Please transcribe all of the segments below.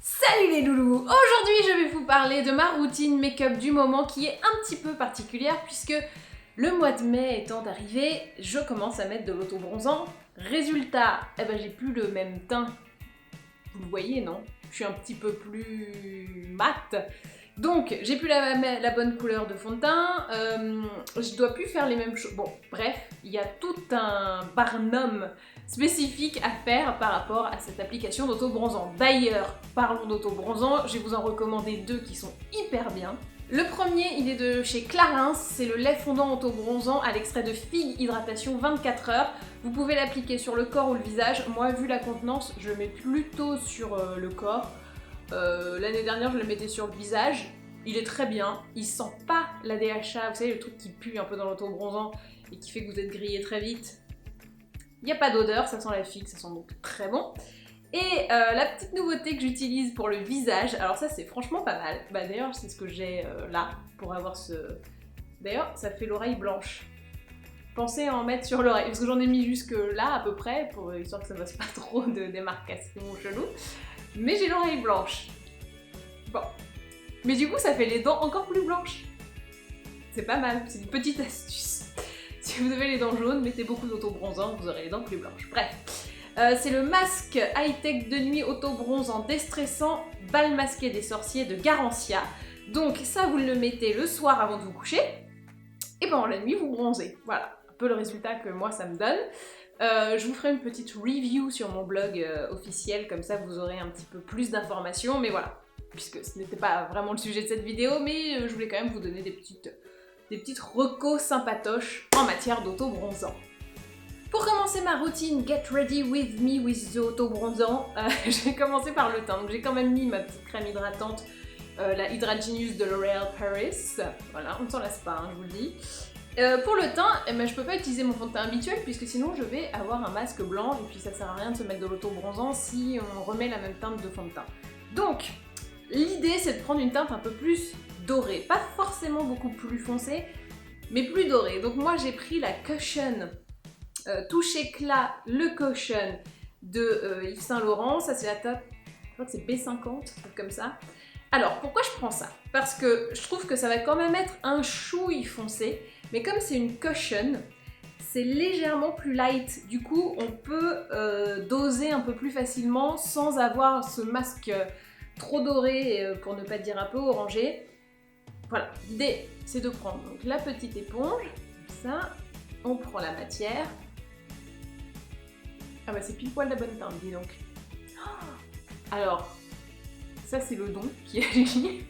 Salut les loulous! Aujourd'hui je vais vous parler de ma routine make-up du moment qui est un petit peu particulière puisque le mois de mai étant arrivé, je commence à mettre de l'auto-bronzant. Résultat, j'ai plus le même teint. Vous le voyez, non? Je suis un petit peu plus mat. Donc, j'ai plus la bonne couleur de fond de teint, je dois plus faire les mêmes choses. Bon, bref, il y a tout un barnum spécifique à faire par rapport à cette application d'auto-bronzant. D'ailleurs, parlons d'auto-bronzant, je vais vous en recommander deux qui sont hyper bien. Le premier, il est de chez Clarins, c'est le lait fondant auto-bronzant à l'extrait de figue hydratation 24 heures. Vous pouvez l'appliquer sur le corps ou le visage. Moi, vu la contenance, je le mets plutôt sur le corps. L'année dernière, je le mettais sur le visage. Il est très bien. Il sent pas la DHA, vous savez, le truc qui pue un peu dans l'auto-bronzant et qui fait que vous êtes grillé très vite. Il n'y a pas d'odeur, ça sent la figue, ça sent donc très bon. Et la petite nouveauté que j'utilise pour le visage, alors ça c'est franchement pas mal. D'ailleurs, c'est ce que j'ai là, pour avoir ce... D'ailleurs, ça fait l'oreille blanche. Pensez à en mettre sur l'oreille, parce que j'en ai mis jusque là à peu près, pour histoire que ça fasse pas trop de démarcations chelou. Mais j'ai l'oreille blanche. Bon. Mais du coup, ça fait les dents encore plus blanches. C'est pas mal, c'est une petite astuce. Si vous avez les dents jaunes, mettez beaucoup d'auto-bronzant, vous aurez les dents plus blanches. Bref. C'est le masque high-tech de nuit auto-bronzant déstressant bal masqué des sorciers de Garancia. Donc ça, vous le mettez le soir avant de vous coucher. Et pendant la nuit, vous bronzez. Voilà, un peu le résultat que moi, ça me donne. Je vous ferai une petite review sur mon blog officiel, comme ça vous aurez un petit peu plus d'informations, mais voilà, puisque ce n'était pas vraiment le sujet de cette vidéo, mais je voulais quand même vous donner des petites recos sympatoches en matière d'auto-bronzant. Pour commencer ma routine Get Ready With Me With The Auto-Bronzant, je vais commencer par le teint. Donc j'ai quand même mis ma petite crème hydratante, la Hydra Genius de L'Oréal Paris. Voilà, on ne s'en lasse pas, hein, je vous le dis. Pour le teint, je peux pas utiliser mon fond de teint habituel puisque sinon je vais avoir un masque blanc et puis ça sert à rien de se mettre de l'auto-bronzant si on remet la même teinte de fond de teint. Donc, l'idée c'est de prendre une teinte un peu plus dorée, pas forcément beaucoup plus foncée, mais plus dorée. Donc moi j'ai pris la Cushion Touche Éclat, le Cushion de Yves Saint Laurent, ça c'est la teinte, je crois que c'est B50, un truc comme ça. Alors, pourquoi je prends ça? Parce que je trouve que ça va quand même être un chouille foncé, mais comme c'est une cushion, c'est légèrement plus light. Du coup, on peut doser un peu plus facilement sans avoir ce masque trop doré, pour ne pas dire un peu orangé. Voilà, l'idée, c'est de prendre donc, la petite éponge, comme ça, on prend la matière. Ah c'est pile poil la bonne teinte, dis donc. Alors... ça c'est le don qui agit.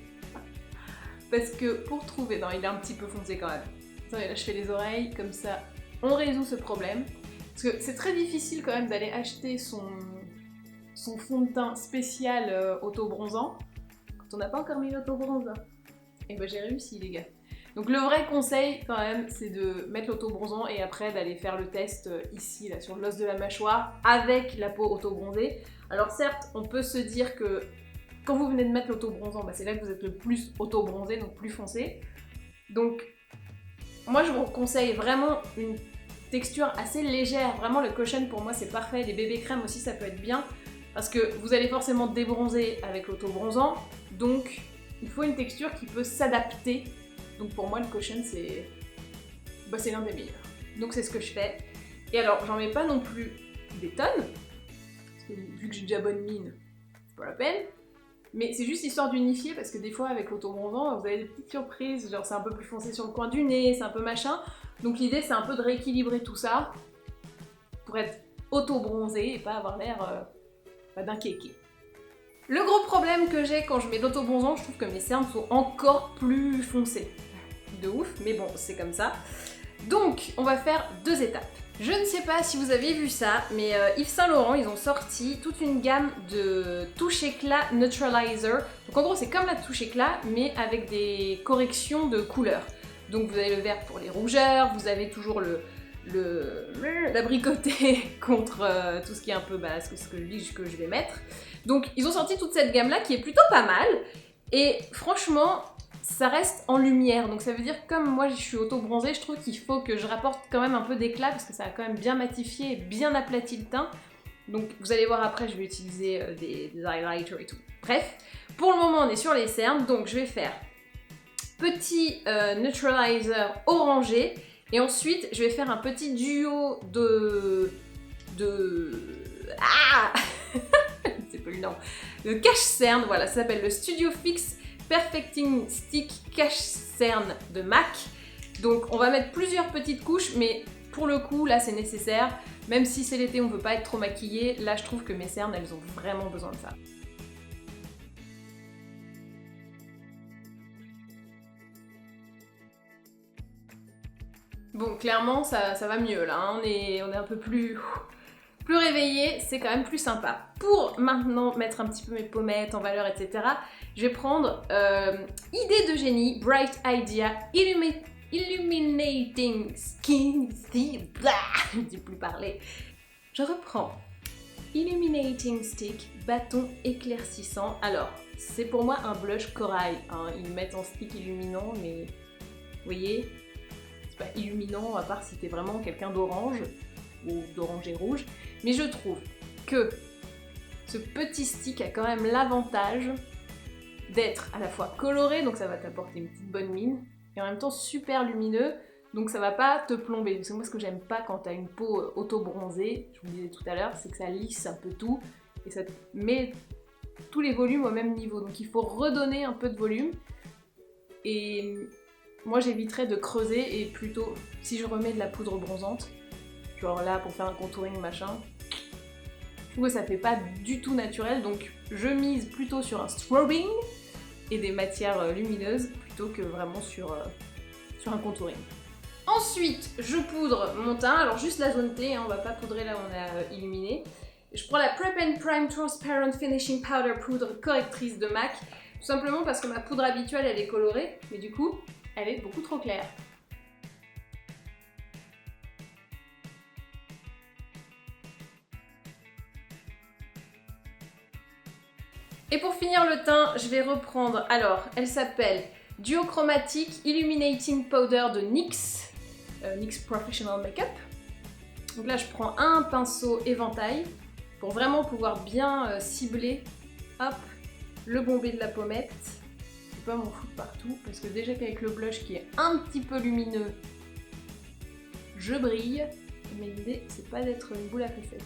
Parce que pour trouver... non, il est un petit peu foncé quand même. Attendez, là je fais les oreilles, comme ça on résout ce problème. Parce que c'est très difficile quand même d'aller acheter son fond de teint spécial auto-bronzant quand on n'a pas encore mis l'auto-bronzant. Et j'ai réussi les gars. Donc le vrai conseil quand même, c'est de mettre l'auto-bronzant et après d'aller faire le test ici, là, sur l'os de la mâchoire, avec la peau auto-bronzée. Alors certes, on peut se dire que quand vous venez de mettre l'auto-bronzant, c'est là que vous êtes le plus auto-bronzé, donc plus foncé. Donc, moi je vous conseille vraiment une texture assez légère. Vraiment, le Cushion pour moi c'est parfait. Les bébés crèmes aussi ça peut être bien. Parce que vous allez forcément débronzer avec l'auto-bronzant. Donc, il faut une texture qui peut s'adapter. Donc pour moi le Cushion c'est l'un des meilleurs. Donc c'est ce que je fais. Et alors, j'en mets pas non plus des tonnes. Parce que vu que j'ai déjà bonne mine, c'est pas la peine. Mais c'est juste histoire d'unifier parce que des fois avec l'auto-bronzant vous avez des petites surprises, genre c'est un peu plus foncé sur le coin du nez, c'est un peu machin. Donc l'idée c'est un peu de rééquilibrer tout ça pour être auto-bronzé et pas avoir l'air d'un kéké. Le gros problème que j'ai quand je mets de l'auto-bronzant, je trouve que mes cernes sont encore plus foncées. De ouf, mais bon c'est comme ça. Donc on va faire deux étapes. Je ne sais pas si vous avez vu ça, mais Yves Saint Laurent, ils ont sorti toute une gamme de touche éclat neutralizer. Donc en gros, c'est comme la touche éclat, mais avec des corrections de couleurs. Donc vous avez le vert pour les rougeurs, vous avez toujours l'abricoté contre tout ce qui est un peu ce que je vais mettre. Donc ils ont sorti toute cette gamme-là qui est plutôt pas mal. Et franchement... ça reste en lumière, donc ça veut dire que comme moi je suis auto-bronzée, je trouve qu'il faut que je rapporte quand même un peu d'éclat parce que ça a quand même bien matifié et bien aplati le teint. Donc vous allez voir après, je vais utiliser des highlighters et tout. Bref, pour le moment on est sur les cernes, donc je vais faire petit neutralizer orangé et ensuite je vais faire un petit duo de ah c'est pas le nom. Le cache-cerne, voilà, ça s'appelle le Studio Fix Perfecting Stick Cache-cerne de MAC. Donc on va mettre plusieurs petites couches, mais pour le coup là c'est nécessaire. Même si c'est l'été, on veut pas être trop maquillé, là je trouve que mes cernes elles ont vraiment besoin de ça. Bon, clairement ça va mieux là, hein. On est un peu plus réveillé, c'est quand même plus sympa. Pour maintenant mettre un petit peu mes pommettes en valeur, etc., je vais prendre Idée de génie, Bright Idea, Illuminating Skin, blah, je ne sais plus parler. Je reprends Illuminating Stick, bâton éclaircissant. Alors, c'est pour moi un blush corail, hein. Ils le mettent en stick illuminant, mais vous voyez, c'est pas illuminant à part si t'es vraiment quelqu'un d'orange ou d'orange et rouge. Mais je trouve que ce petit stick a quand même l'avantage d'être à la fois coloré, donc ça va t'apporter une petite bonne mine, et en même temps super lumineux, donc ça va pas te plomber. Parce que moi ce que j'aime pas quand t'as une peau auto-bronzée, je vous le disais tout à l'heure, c'est que ça lisse un peu tout, et ça te met tous les volumes au même niveau. Donc il faut redonner un peu de volume, et moi j'éviterais de creuser, et plutôt, si je remets de la poudre bronzante, genre là pour faire un contouring machin, je trouve que ça fait pas du tout naturel, donc je mise plutôt sur un strobing et des matières lumineuses plutôt que vraiment sur un contouring. Ensuite, je poudre mon teint, alors juste la zone T, hein, on va pas poudrer là où on a illuminé. Je prends la Prep and Prime Transparent Finishing Powder poudre correctrice de MAC, tout simplement parce que ma poudre habituelle elle est colorée, mais du coup elle est beaucoup trop claire. Et pour finir le teint, je vais reprendre, alors elle s'appelle Duochromatic Illuminating Powder de NYX, NYX Professional Makeup. Donc là je prends un pinceau éventail pour vraiment pouvoir bien cibler, hop, le bombé de la pommette. Je vais pas m'en foutre partout parce que déjà qu'avec le blush qui est un petit peu lumineux, je brille. Mais l'idée c'est pas d'être une boule à facettes.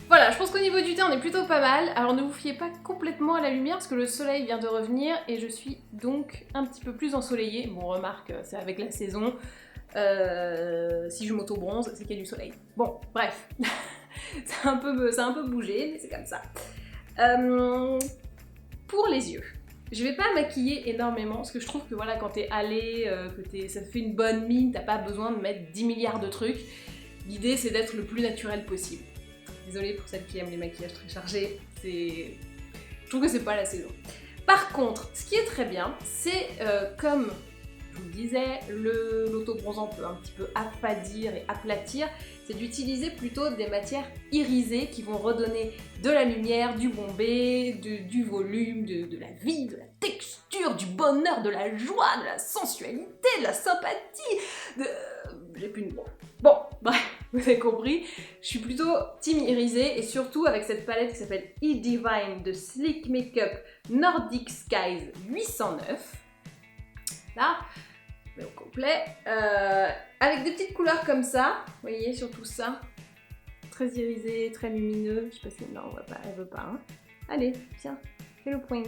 Voilà, je pense qu'au niveau du teint, on est plutôt pas mal. Alors ne vous fiez pas complètement à la lumière parce que le soleil vient de revenir et je suis donc un petit peu plus ensoleillée. Bon, remarque, c'est avec la saison. Si je m'auto-bronze, c'est qu'il y a du soleil. Bon, bref. ça a un peu bougé, mais c'est comme ça. Pour les yeux, je vais pas maquiller énormément parce que je trouve que voilà, quand t'es allé, ça te fait une bonne mine, t'as pas besoin de mettre 10 milliards de trucs. L'idée, c'est d'être le plus naturel possible. Désolée pour celles qui aiment les maquillages très chargés, je trouve que c'est pas la saison. Par contre, ce qui est très bien, c'est comme je vous le disais, l'auto-bronzant peut un petit peu affadir et aplatir, c'est d'utiliser plutôt des matières irisées qui vont redonner de la lumière, du bombé, du volume, de la vie, de la texture, du bonheur, de la joie, de la sensualité, de la sympathie, j'ai plus de mots. Bon, bref, vous avez compris, je suis plutôt team irisé et surtout avec cette palette qui s'appelle E-Divine de Sleek Makeup Nordic Skies 809. Là, mais au complet, avec des petites couleurs comme ça, vous voyez, sur tout ça, très irisé, très lumineux, je sais pas si, non, on va pas, elle veut pas, hein. Allez, tiens, fais le point.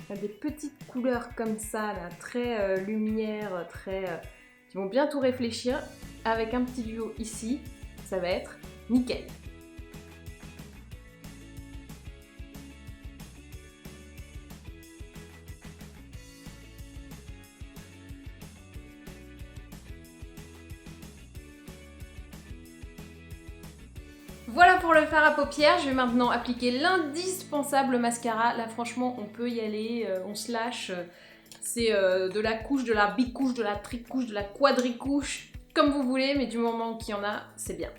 Il y a des petites couleurs comme ça, là, très lumière, qui vont bien tout réfléchir, avec un petit duo ici, ça va être nickel. Voilà pour le fard à paupières, je vais maintenant appliquer l'indispensable mascara. Là franchement on peut y aller, on se lâche. C'est de la couche, de la bicouche, de la tricouche, de la quadricouche, comme vous voulez, mais du moment qu'il y en a, c'est bien.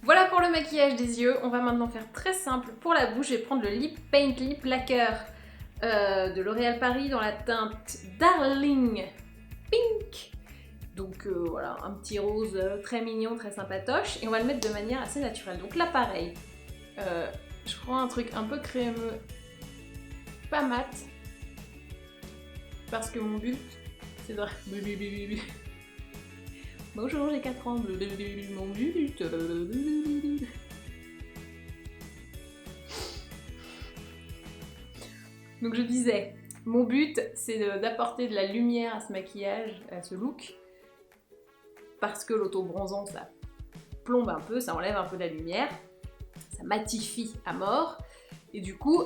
Voilà pour le maquillage des yeux, on va maintenant faire très simple. Pour la bouche, je vais prendre le Lip Paint Lip Lacquer de L'Oréal Paris dans la teinte Darling Pink. Donc voilà, un petit rose très mignon, très sympatoche, et on va le mettre de manière assez naturelle. Donc là pareil, je prends un truc un peu crémeux, pas mat, parce que mon but c'est de... Bonjour, j'ai 4 ans, mon but... Donc je disais, mon but c'est d'apporter de la lumière à ce maquillage, à ce look, parce que l'auto-bronzant ça plombe un peu, ça enlève un peu de la lumière, ça matifie à mort, et du coup,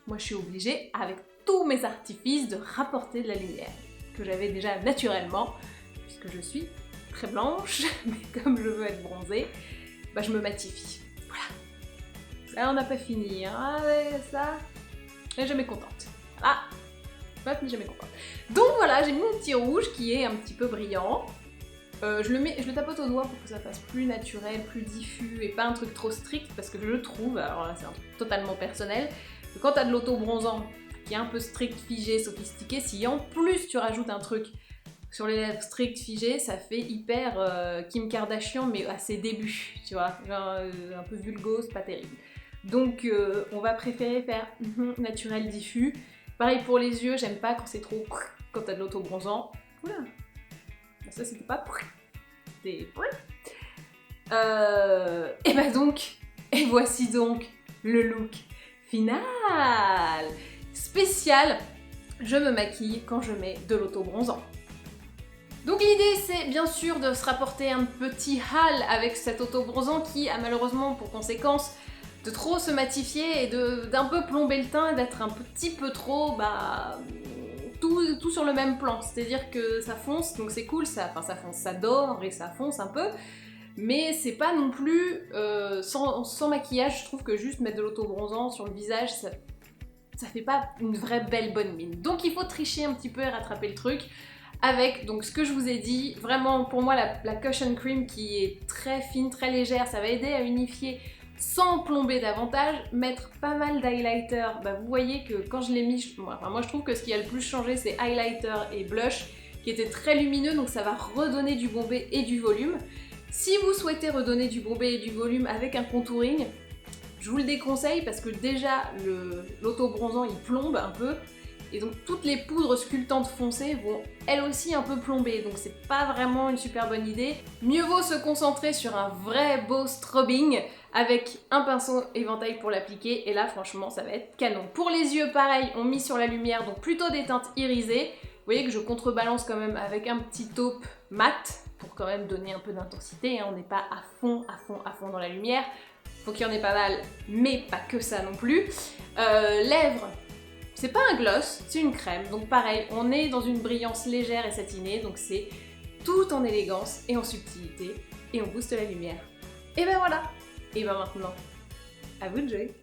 moi je suis obligée, avec tous mes artifices, de rapporter de la lumière, que j'avais déjà naturellement, puisque je suis très blanche, mais comme je veux être bronzée, bah je me matifie. Voilà. Ça on n'a pas fini, hein. Ah ouais, ça, je suis jamais contente. Ah, mais jamais contente. Donc voilà, j'ai mis mon petit rouge qui est un petit peu brillant. Je le tapote au doigt pour que ça fasse plus naturel, plus diffus et pas un truc trop strict parce que je trouve, alors là c'est un truc totalement personnel, que quand t'as de l'auto-bronzant qui est un peu strict, figé, sophistiqué, si en plus tu rajoutes un truc sur les lèvres strict, figé, ça fait hyper Kim Kardashian mais à ses débuts, tu vois, genre un peu vulgose, pas terrible. Donc on va préférer faire naturel, diffus. Pareil pour les yeux, j'aime pas quand c'est trop quand t'as de l'auto-bronzant. Oula. Ça c'était pas c'était et bah donc, et voici donc le look final spécial. Je me maquille quand je mets de l'auto-bronzant. Donc l'idée c'est bien sûr de se rapporter un petit hal avec cet auto-bronzant qui a malheureusement pour conséquence de trop se matifier et d'un peu plomber le teint et d'être un petit peu trop tout sur le même plan, c'est-à-dire que ça fonce, donc c'est cool, ça fonce, ça dore et ça fonce un peu, mais c'est pas non plus sans maquillage. Je trouve que juste mettre de l'auto-bronzant sur le visage, ça fait pas une vraie belle bonne mine. Donc il faut tricher un petit peu et rattraper le truc avec donc ce que je vous ai dit, vraiment pour moi la cushion cream qui est très fine, très légère, ça va aider à unifier sans plomber davantage, mettre pas mal d'highlighter. Bah, vous voyez que quand je l'ai mis, moi je trouve que ce qui a le plus changé c'est highlighter et blush qui étaient très lumineux, donc ça va redonner du bombé et du volume. Si vous souhaitez redonner du bombé et du volume avec un contouring, je vous le déconseille parce que déjà l'auto-bronzant il plombe un peu et donc toutes les poudres sculptantes foncées vont elles aussi un peu plomber, donc c'est pas vraiment une super bonne idée. Mieux vaut se concentrer sur un vrai beau strobing avec un pinceau éventail pour l'appliquer, et là franchement ça va être canon. Pour les yeux pareil, on mise sur la lumière, donc plutôt des teintes irisées. Vous voyez que je contrebalance quand même avec un petit taupe mat pour quand même donner un peu d'intensité, hein. On n'est pas à fond dans la lumière, faut qu'il y en ait pas mal, mais pas que ça non plus. Lèvres, c'est pas un gloss, c'est une crème, donc pareil, on est dans une brillance légère et satinée, donc c'est tout en élégance et en subtilité, et on booste la lumière. Et ben voilà. Et ben maintenant, à vous de jouer.